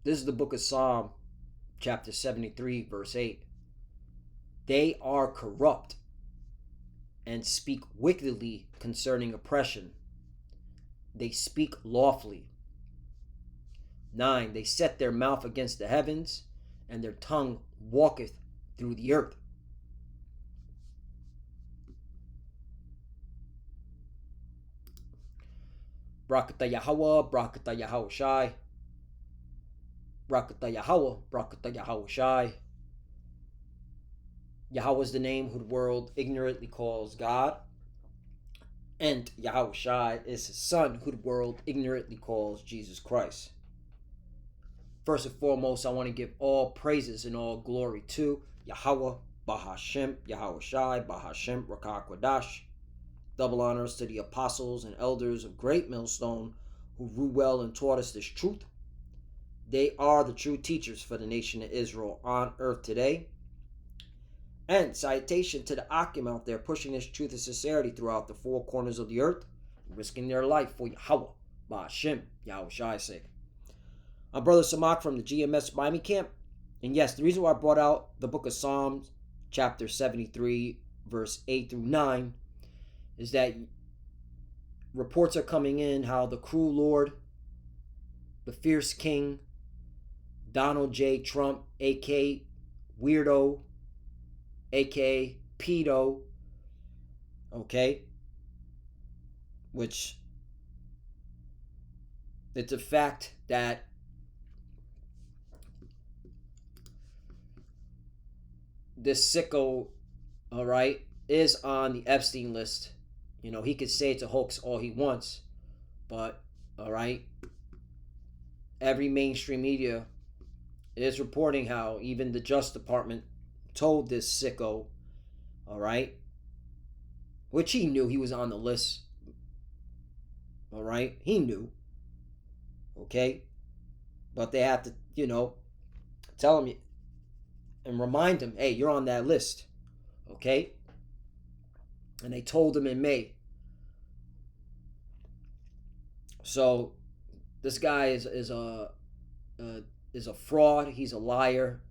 This is the book of Psalm, chapter 73, verse 8. They are corrupt and speak wickedly concerning oppression. They speak lawfully. 9. They set their mouth against the heavens, and their tongue walketh through the earth. Brakata Yahweh, Brakata Yahweh Shai. Brakata Yahweh, Brakata Yahweh Shai. Yahweh is the name who the world ignorantly calls God. And Yahweh Shai is his son who the world ignorantly calls Jesus Christ. First and foremost, I want to give all praises and all glory to Yahweh, Bahashem, Yahweh Shai, Bahashem, Rakah Kwadash. Double honors to the apostles and elders of Great Millstone who ruled well and taught us this truth. They are the true teachers for the nation of Israel on earth today. And citation to the Akim out there pushing this truth and sincerity throughout the four corners of the earth, risking their life for Yahweh, Bahashem, Yahweh Shai's sake. I'm Brother Samak from the GMS Miami camp. And yes, the reason why I brought out the book of Psalms, chapter 73, verse 8 through 9, is that reports are coming in how the cruel Lord, the fierce king, Donald J. Trump, a.k.a. Weirdo, a.k.a. Pedo, okay, which it's a fact that this sicko, all right, is on the Epstein list. You know, he could say it's a hoax all he wants, but, all right, every mainstream media is reporting how even the Justice Department told this sicko, all right, which he knew he was on the list, all right, he knew, okay, but they have to, you know, tell him and remind him, hey, you're on that list, okay? And they told him in May. So this guy is a fraud. He's a liar.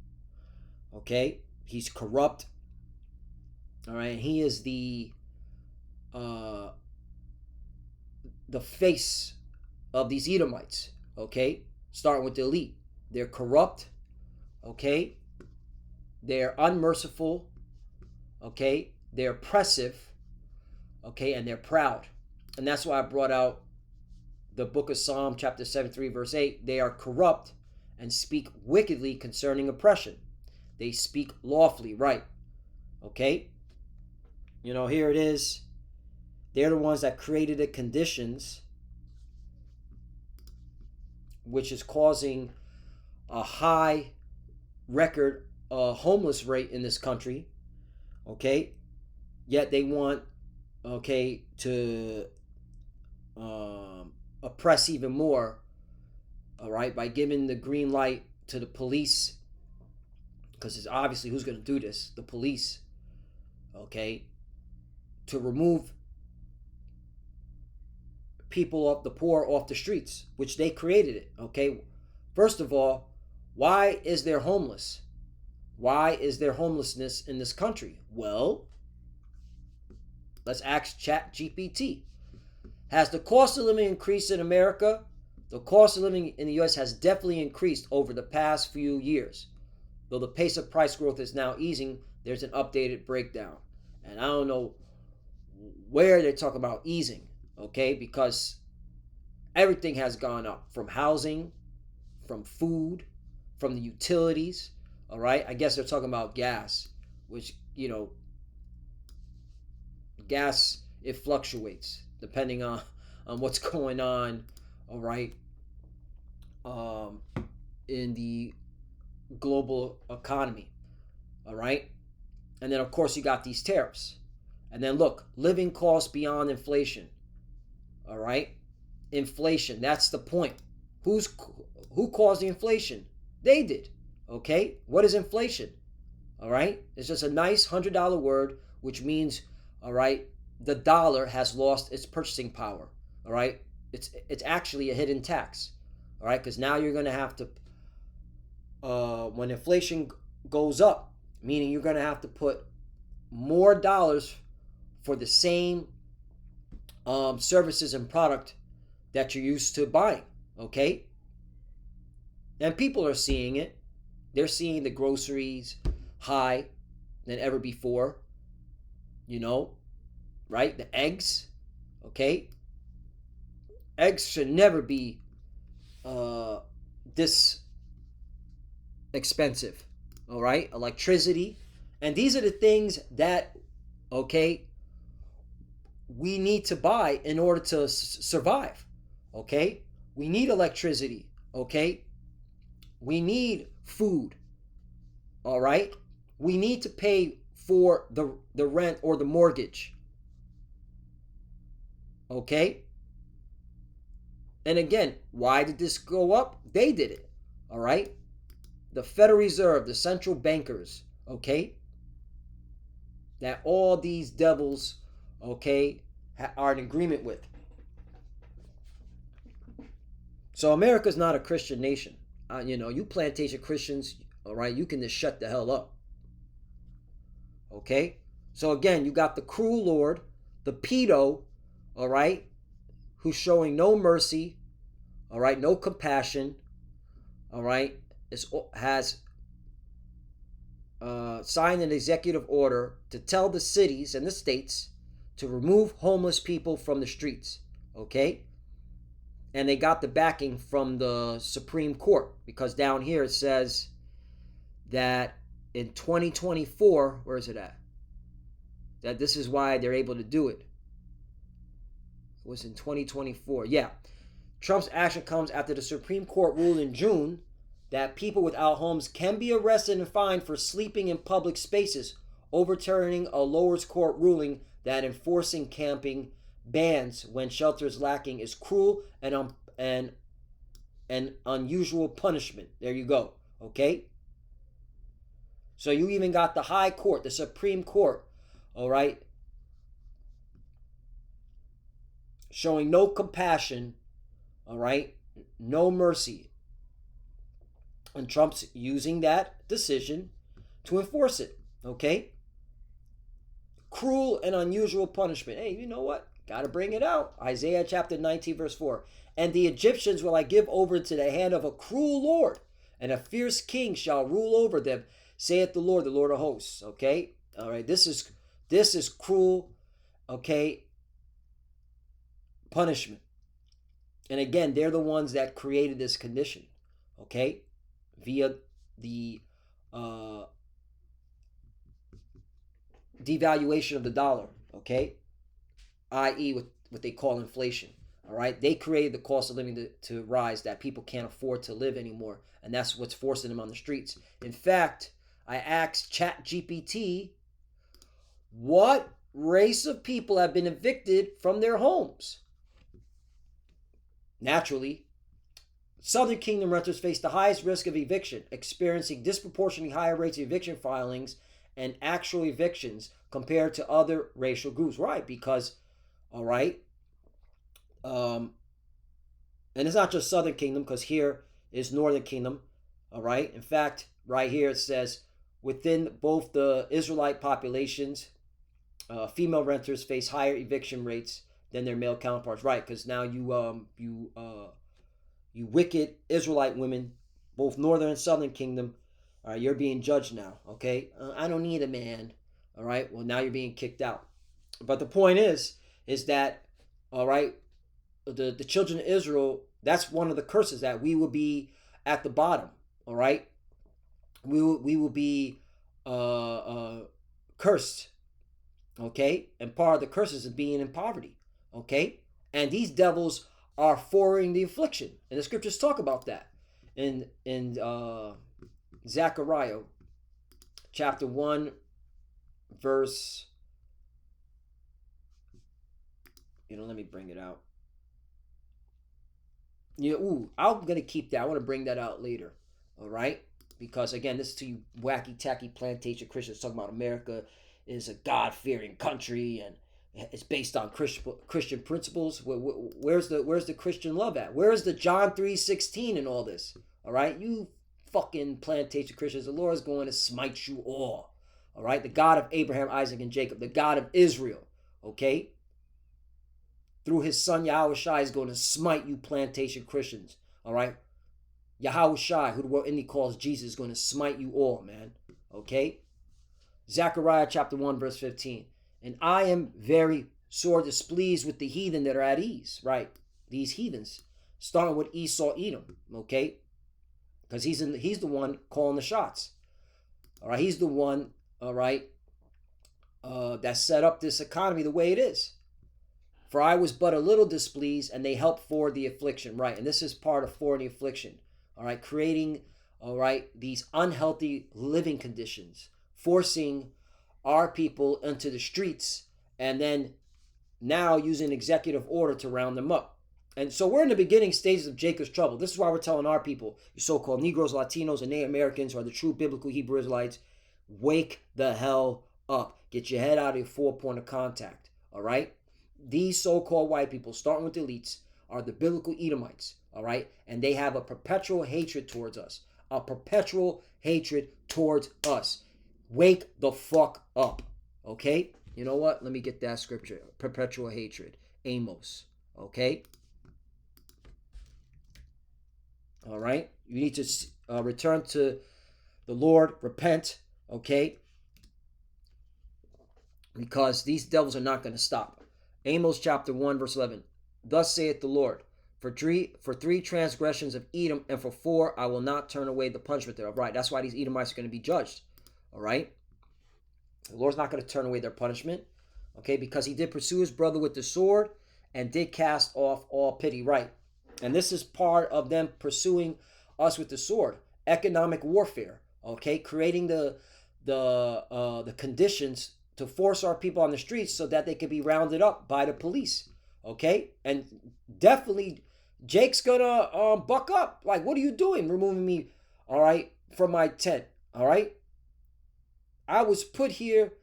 Okay, he's corrupt. All right, and he is the face of these Edomites. Okay, starting with the elite. They're corrupt. Okay, they're unmerciful. Okay, they're oppressive. Okay, and they're proud. And that's why I brought out the book of Psalm, chapter 73, verse 8. They are corrupt and speak wickedly concerning oppression. They speak lawfully, right? Okay? You know, here it is. They're the ones that created the conditions which is causing a high record homeless rate in this country. Okay? Yet they want, okay, to oppress even more, all right, by giving the green light to the police, because it's obviously who's going to do this, the police, okay, to remove people off the poor off the streets, which they created it, okay. First of all, why is there homeless? Why is there homelessness in this country? Well, let's ask ChatGPT. Has the cost of living increased in America? The cost of living in the U.S. has definitely increased over the past few years. Though the pace of price growth is now easing, there's an updated breakdown. And I don't know where they're talking about easing, okay? Because everything has gone up, from housing, from food, from the utilities, all right? I guess they're talking about gas, which, you know, gas, it fluctuates depending on what's going on, all right, in the global economy, all right? And then, of course, you got these tariffs. And then, look, living costs beyond inflation, all right? Inflation, that's the point. Who caused the inflation? They did, okay? What is inflation, all right? It's just a nice $100 word, which means, all right, the dollar has lost its purchasing power, all right? It's actually a hidden tax, all right? Because now you're going to have to when inflation goes up, meaning you're going to have to put more dollars for the same services and product that you're used to buying. Okay, and people are seeing it. They're seeing the groceries high than ever before. You know, right? The eggs. Okay, eggs should never be this expensive. All right, electricity, and these are the things that, okay, we need to buy in order to survive. Okay, we need electricity. Okay, we need food. All right, we need to pay for the rent or the mortgage. Okay, and again, why did this go up? They did it. All right, the Federal Reserve, the central bankers. Okay, that all these devils, okay, are in agreement with. So America's not a Christian nation. You plantation Christians, all right, you can just shut the hell up. Okay? So again, you got the cruel Lord, the pedo, all right, who's showing no mercy, all right, no compassion, all right, has signed an executive order to tell the cities and the states to remove homeless people from the streets. Okay? And they got the backing from the Supreme Court, because down here it says that in 2024, where is it at? That this is why they're able to do it. It was in 2024. Yeah. Trump's action comes after the Supreme Court ruled in June that people without homes can be arrested and fined for sleeping in public spaces, overturning a lower court ruling that enforcing camping bans when shelter is lacking is cruel and unusual punishment. There you go. Okay? So you even got the high court, the Supreme Court, all right, showing no compassion, all right, no mercy. And Trump's using that decision to enforce it. Okay? Cruel and unusual punishment. Hey, you know what? Got to bring it out. Isaiah chapter 19, verse 4. And the Egyptians will I give over into the hand of a cruel Lord, and a fierce king shall rule over them, saith the Lord of hosts. Okay? All right. This is cruel, okay, punishment. And again, they're the ones that created this condition. Okay? Via the devaluation of the dollar, okay, i.e. what they call inflation. All right, they created the cost of living to rise that people can't afford to live anymore, and that's what's forcing them on the streets. In fact, I asked ChatGPT what race of people have been evicted from their homes. Naturally, Southern Kingdom renters face the highest risk of eviction, experiencing disproportionately higher rates of eviction filings and actual evictions compared to other racial groups. Right, because, all right, and it's not just Southern Kingdom, because here is Northern Kingdom, all right? In fact, right here it says, within both the Israelite populations, female renters face higher eviction rates than their male counterparts. Right, because now you wicked Israelite women, both Northern and Southern Kingdom, all right, you're being judged now, okay? I don't need a man, all right? Well, now you're being kicked out. But the point is that, all right, the children of Israel, that's one of the curses, that we will be at the bottom, all right? We will be cursed, okay? And part of the curses is being in poverty, okay? And these devils are forwarding the affliction, and the scriptures talk about that in Zechariah chapter 1 verse, let me bring it out. I'm gonna keep that. I want to bring that out later, all right? Because again, this is to you wacky tacky plantation Christians talking about America is a God-fearing country and it's based on Christian principles. Where's the Christian love at? Where's the John 3:16 in all this? All right, you fucking plantation Christians. The Lord is going to smite you all. All right? The God of Abraham, Isaac, and Jacob. The God of Israel. Okay? Through his son Yahushua is going to smite you plantation Christians. All right? Yahushua, who the world inly calls Jesus, is going to smite you all, man. Okay? Zechariah chapter 1, verse 15. And I am very sore displeased with the heathen that are at ease, right? These heathens. Starting with Esau, Edom, okay? Because he's the one calling the shots. All right, he's the one, all right, that set up this economy the way it is. For I was but a little displeased, and they helped forward the affliction, right? And this is part of forwarding the affliction, all right? Creating, all right, these unhealthy living conditions, forcing our people into the streets, and then now using executive order to round them up. And so we're in the beginning stages of Jacob's trouble. This is why we're telling our people, you so-called Negroes, Latinos, and Native Americans, or the true biblical Hebrew Israelites, wake the hell up. Get your head out of your 4 point of contact, all right? These so-called white people, starting with the elites, are the biblical Edomites, all right? And they have a perpetual hatred towards us. A perpetual hatred towards us. Wake the fuck up, okay? You know what? Let me get that scripture. Perpetual hatred. Amos, okay? All right? You need to return to the Lord, repent, okay? Because these devils are not going to stop. Amos chapter 1, verse 11. Thus saith the Lord, for three transgressions of Edom, and for 4 I will not turn away the punishment thereof. Right, that's why these Edomites are going to be judged. All right? The Lord's not going to turn away their punishment. Okay, because he did pursue his brother with the sword and did cast off all pity. Right. And this is part of them pursuing us with the sword. Economic warfare. Okay, creating the conditions to force our people on the streets so that they can be rounded up by the police. Okay, and definitely Jake's gonna buck up. Like, what are you doing, removing me? All right, from my tent. All right, I was put here.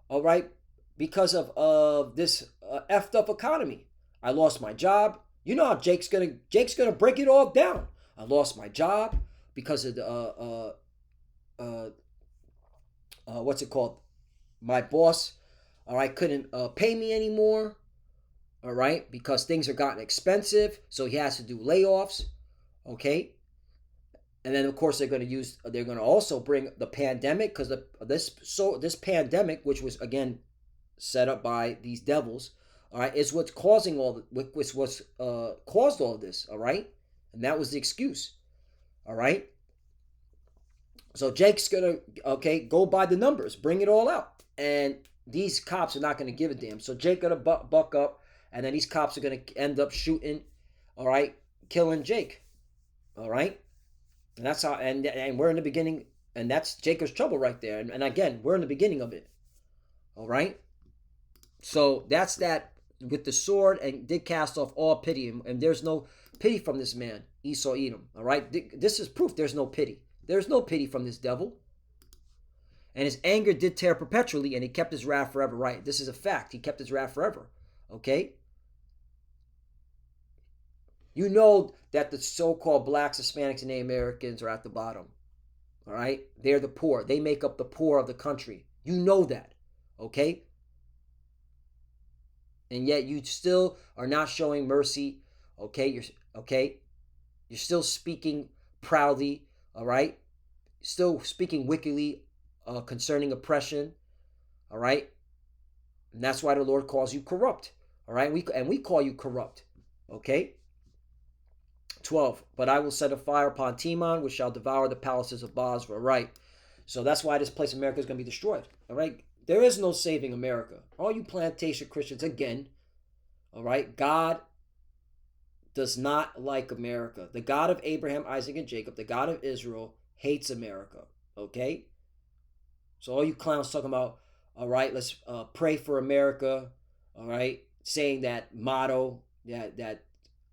All right, because of this effed up economy. I lost my job. You know how Jake's gonna break it all down. I lost my job because of the what's it called? My boss, all right, couldn't pay me anymore, all right, because things are gotten expensive, so he has to do layoffs, okay? And then of course they're going to also bring the pandemic, because this pandemic, which was again set up by these devils, all right, is what's causing what's caused all of this, all right? And that was the excuse, all right? So Jake's gonna, go by the numbers, bring it all out. And these cops are not gonna give a damn. So Jake gonna buck up, and then these cops are gonna end up shooting, all right, killing Jake, all right? And that's how, and we're in the beginning, and that's Jacob's trouble right there. And again, we're in the beginning of it, all right? So that's that with the sword, and did cast off all pity, and there's no pity from this man, Esau Edom, all right? This is proof there's no pity. There's no pity from this devil. And his anger did tear perpetually, and he kept his wrath forever. Right, this is a fact. He kept his wrath forever. Okay? You know that the so-called blacks, Hispanics, and Native Americans are at the bottom. All right? They're the poor. They make up the poor of the country. You know that. Okay? And yet you still are not showing mercy. Okay? You're still speaking proudly. All right? Still speaking wickedly concerning oppression. All right? And that's why the Lord calls you corrupt. All right? We call you corrupt. Okay? 12. But I will set a fire upon Timon, which shall devour the palaces of Basra. Right? So that's why this place, America, is going to be destroyed. All right? There is no saving America. All you plantation Christians, again, all right? God does not like America. The God of Abraham, Isaac, and Jacob, the God of Israel, hates America. Okay? So all you clowns talking about, all right, let's pray for America, all right? Saying that motto, that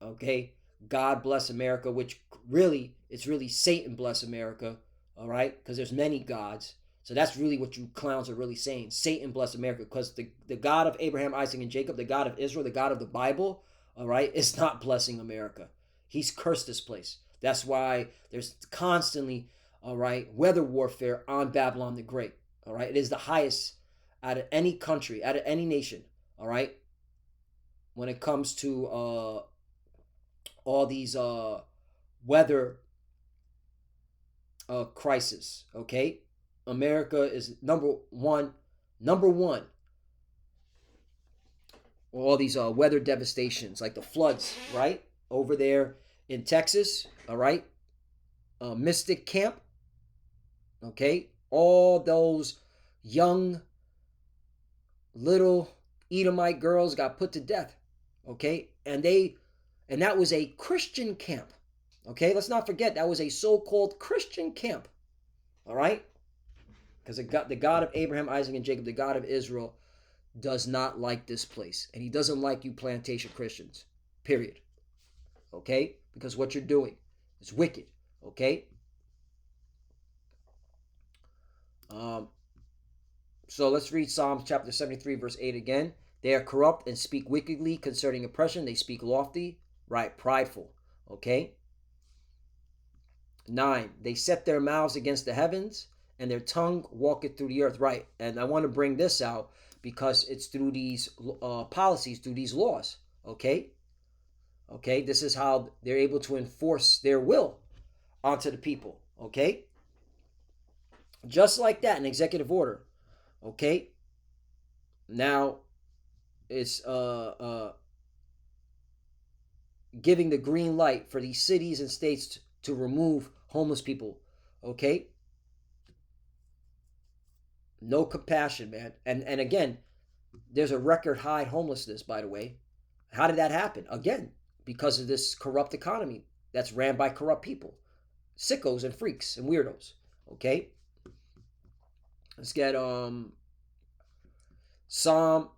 okay, God bless America, which really, it's really Satan bless America, all right? Because there's many gods. So that's really what you clowns are really saying. Satan bless America, because the God of Abraham, Isaac, and Jacob, the God of Israel, the God of the Bible, all right, is not blessing America. He's cursed this place. That's why there's constantly all right, weather warfare on Babylon the Great. All right, it is the highest out of any country, out of any nation. All right, when it comes to all these weather crisis. Okay, America is number one. Number one. All these weather devastations, like the floods, right over there in Texas. All right, Mystic Camp. Okay, all those young little Edomite girls got put to death. Okay, and that was a Christian camp. Okay, let's not forget that was a so-called Christian camp. All right, because the God of Abraham, Isaac, and Jacob, the God of Israel, does not like this place, and he doesn't like you plantation Christians. Period. Okay, because what you're doing is wicked. Okay. So let's read Psalms chapter 73, verse 8 again. They are corrupt and speak wickedly concerning oppression. They speak lofty, right? Prideful. Okay. 9. They set their mouths against the heavens, and their tongue walketh through the earth. Right. And I want to bring this out because it's through these policies, through these laws. Okay. Okay. This is how they're able to enforce their will onto the people. Okay. Just like that, an executive order. Okay. Now it's giving the green light for these cities and states to remove homeless people. Okay. No compassion, man. And again, there's a record high homelessness, by the way. How did that happen? Again, because of this corrupt economy that's ran by corrupt people, sickos and freaks and weirdos. Okay. Let's get Psalm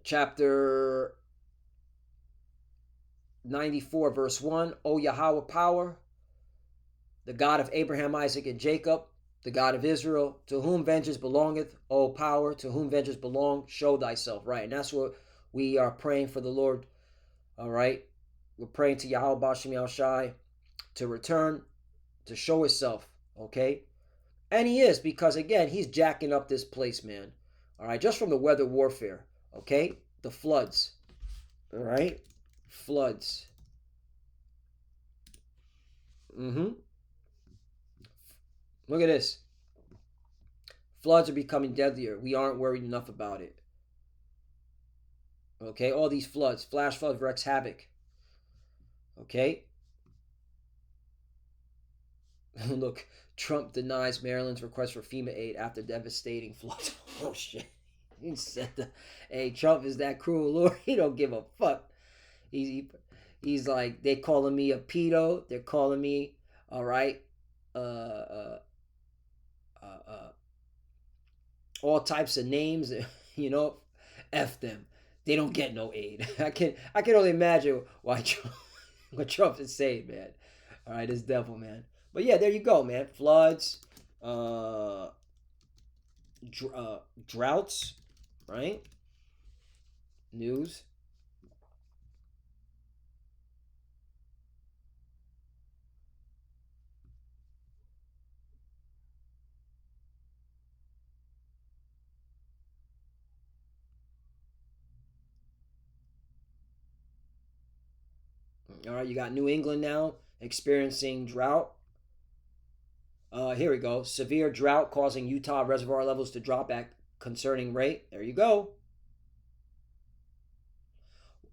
chapter 94, verse 1. O Yahweh power, the God of Abraham, Isaac, and Jacob, the God of Israel, to whom vengeance belongeth, O power, to whom vengeance belong, show thyself. Right, and that's what we are praying for the Lord. All right, we're praying to Yahweh Bashem Yahushai to return, to show himself. Okay, and he is, because again, he's jacking up this place, man. All right, just from the weather warfare. Okay, the floods. All right, floods. Look at this. Floods are becoming deadlier. We aren't worried enough about it. Okay, all these floods, flash floods wreaks havoc. Okay. Look, Trump denies Maryland's request for FEMA aid after devastating floods. Oh shit. He said that. Hey, Trump is that cruel, Lord. He don't give a fuck. He's like, they calling me a pedo. They're calling me, all right, all types of names. You know, F them. They don't get no aid. I can only imagine why what Trump is saying, man. All right, this devil, man. But yeah, there you go, man. Floods, droughts, right? News. All right, you got New England now experiencing drought. Here we go. Severe drought causing Utah reservoir levels to drop at concerning rate. There you go.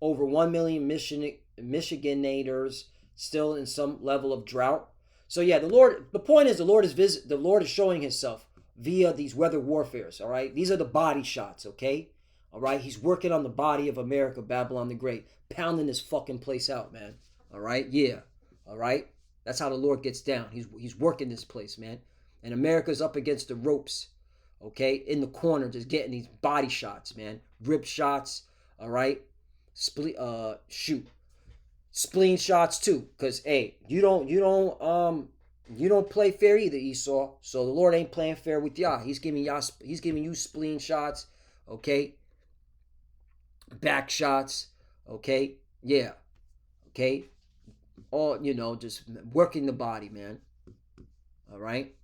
Over 1 million Michiganators still in some level of drought. So yeah, the point is the Lord is showing himself via these weather warfares, all right? These are the body shots, okay? All right? He's working on the body of America, Babylon the Great, pounding this fucking place out, man. All right? Yeah. All right? That's how the Lord gets down. He's working this place, man. And America's up against the ropes, okay? In the corner, just getting these body shots, man. Rib shots, all right? Spleen shots too, because hey, you don't play fair either, Esau. So the Lord ain't playing fair with y'all. He's giving you spleen shots, okay, back shots, Okay, yeah, okay, all just working the body, man. All right.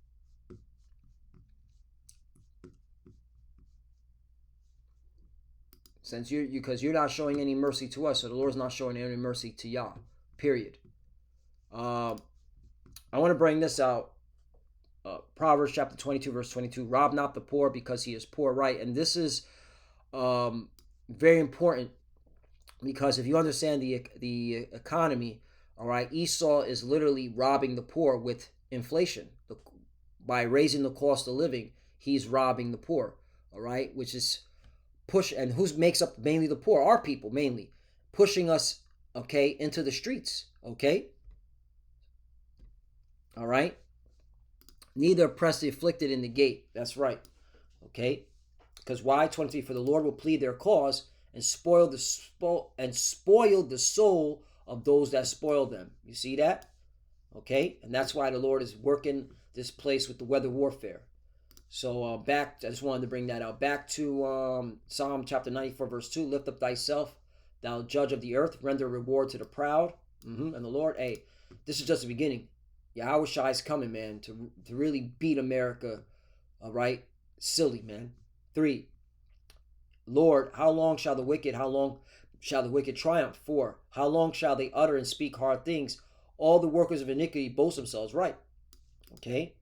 Since you because you're not showing any mercy to us, so the Lord's not showing any mercy to y'all. Period. Um, I want to bring this out. Proverbs chapter 22, verse 22. Rob not the poor because he is poor, right? And this is um, very important because if you understand the economy, all right, Esau is literally robbing the poor with inflation. By raising the cost of living, he's robbing the poor, all right, which is push and who makes up mainly the poor, our people mainly, pushing us, okay, into the streets, okay, all right. Neither oppress the afflicted in the gate. That's right, okay. Because why? 23. For the Lord will plead their cause and spoil the soul of those that spoil them. You see that? Okay, and that's why the Lord is working this place with the weather warfare. So back, I just wanted to bring that out. Back to Psalm chapter 94, verse 2. Lift up thyself, thou judge of the earth, render reward to the proud. And the Lord, hey, this is just the beginning. Yahweh Shai is coming, man, to really beat America, all right? Silly, man. 3. Lord, how long shall the wicked triumph? 4. How long shall they utter and speak hard things? All the workers of iniquity boast themselves, right? Okay?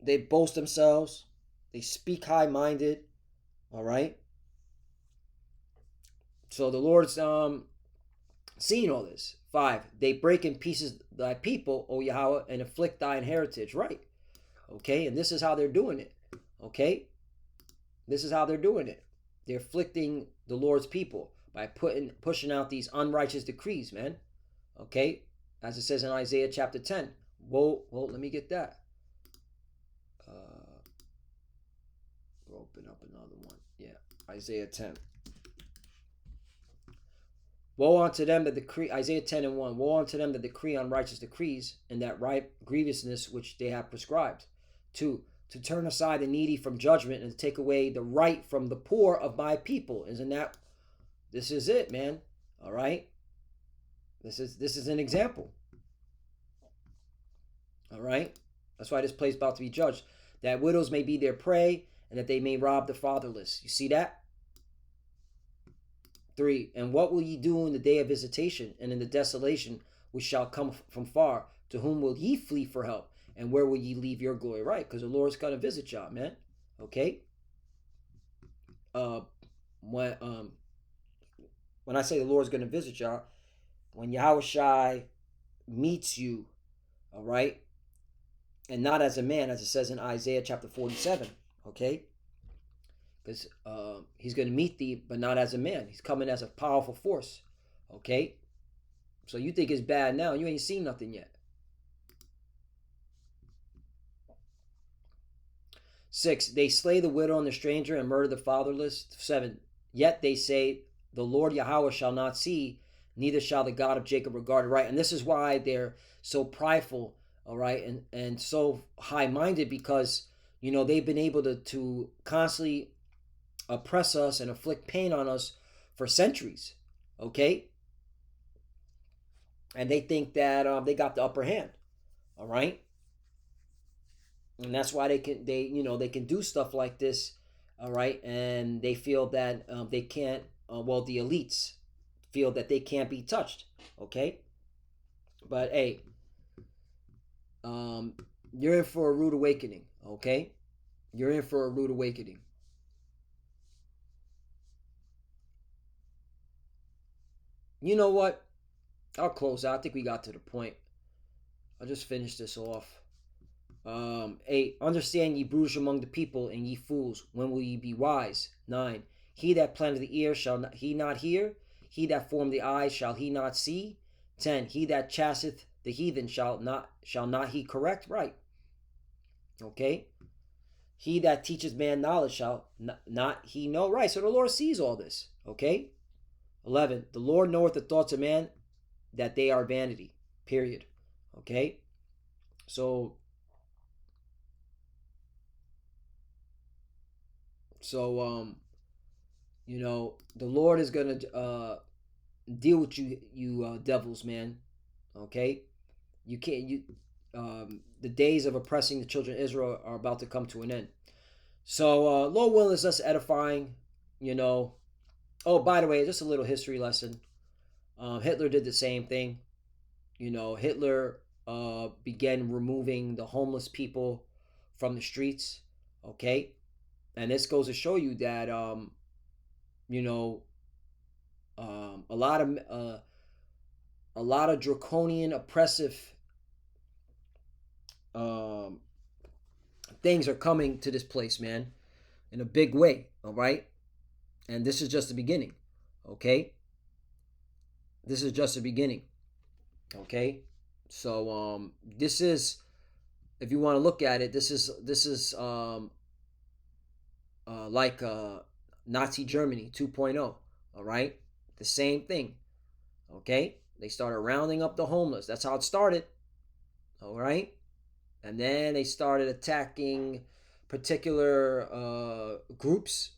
They boast themselves. They speak high-minded, all right? So the Lord's seeing all this. 5. They break in pieces thy people, O Yahweh, and afflict thine heritage, right? Okay? And this is how they're doing it. Okay? This is how they're doing it. They're afflicting the Lord's people by pushing out these unrighteous decrees, man. Okay? As it says in Isaiah chapter 10. Whoa, let me get that. Open up another one. Yeah, Isaiah 10. Woe unto them that decree, Isaiah 10 and 1. Woe unto them that decree unrighteous decrees and that right grievousness which they have prescribed. 2. To turn aside the needy from judgment and to take away the right from the poor of my people. Isn't that? This is it, man. All right. This is an example. All right. That's why this place is about to be judged. That widows may be their prey and that they may rob the fatherless. You see that? 3. And what will ye do in the day of visitation and in the desolation which shall come from far? To whom will ye flee for help? And where will ye leave your glory? Right, because the Lord's going to visit y'all, man. Okay? When I say the Lord's going to visit y'all, when Yahweh Shai meets you, all right, and not as a man, as it says in Isaiah chapter 47, okay? Because he's going to meet thee, but not as a man. He's coming as a powerful force, okay? So you think it's bad now. You ain't seen nothing yet. 6. They slay the widow and the stranger and murder the fatherless. 7. Yet they say, the Lord Yahweh shall not see, neither shall the God of Jacob regard it. Right? And this is why they're so prideful, all right, and so high-minded because, they've been able to constantly oppress us and inflict pain on us for centuries, okay? And they think that they got the upper hand, all right? And that's why they can do stuff like this, all right? And they feel that they can't. The elites feel that they can't be touched, okay? But hey, you're in for a rude awakening, okay? You're in for a rude awakening. You know what? I'll close out. I think we got to the point. I'll just finish this off. 8. Understand ye brutish among the people, and ye fools, when will ye be wise? 9. He that planted the ear, shall not, he not hear? He that formed the eyes, shall he not see? 10. He that chasteth the heathen, shall not he correct? Right. Okay. He that teaches man knowledge, shall not he know? Right. So the Lord sees all this. Okay. 11. The Lord knoweth the thoughts of man, that they are vanity. Period. Okay. So You know, the Lord is gonna deal with you devils, man. Okay, you can't you. The days of oppressing the children of Israel are about to come to an end. So, Lord willing, is us edifying. You know. Oh, by the way, just a little history lesson. Hitler did the same thing. You know, Hitler began removing the homeless people from the streets. Okay, and this goes to show you that you know um, a lot of uh, a lot of draconian, oppressive um, things are coming to this place, man, in a big way. All right, and this is just the beginning. Okay, this is just the beginning. Okay, so this is, if you want to look at it, this is like Nazi Germany 2.0. All right, the same thing. Okay, they started rounding up the homeless. That's how it started. All right, and then they started attacking particular groups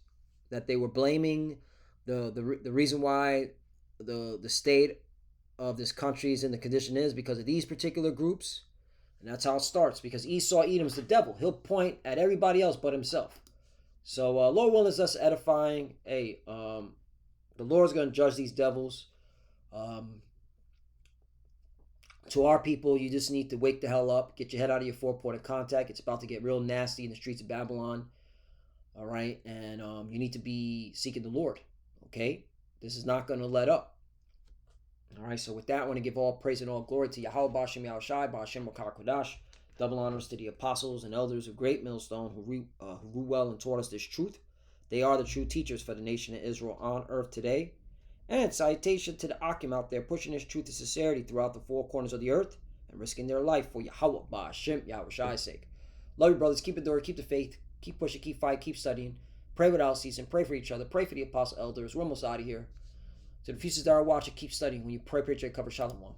that they were blaming. The reason why the state of this country is in the condition is because of these particular groups, and that's how it starts. Because Esau Edom's the devil. He'll point at everybody else but himself. So Lord willing is us edifying. Hey, the Lord's gonna judge these devils. Um, to our people, you just need to wake the hell up, get your head out of your 4 point of contact. It's about to get real nasty in the streets of Babylon. All right, and you need to be seeking the Lord. Okay, this is not going to let up. All right, so with that, I want to give all praise and all glory to Yahweh Bashem Yahushai, Bashem Makar Kodash. Double honors to the apostles and elders of Great Millstone who grew well and taught us this truth. They are the true teachers for the nation of Israel on earth today. And citation to the Akim out there pushing this truth and sincerity throughout the 4 corners of the earth and risking their life for Yahweh Bashem Yahushai's sake. Love you, brothers. Keep enduring, keep the faith, keep pushing, keep fighting, keep studying. Pray without ceasing. Pray for each other. Pray for the apostle elders. We're almost out of here. So the futures that are watching, keep studying. When you pray, cover Shalom.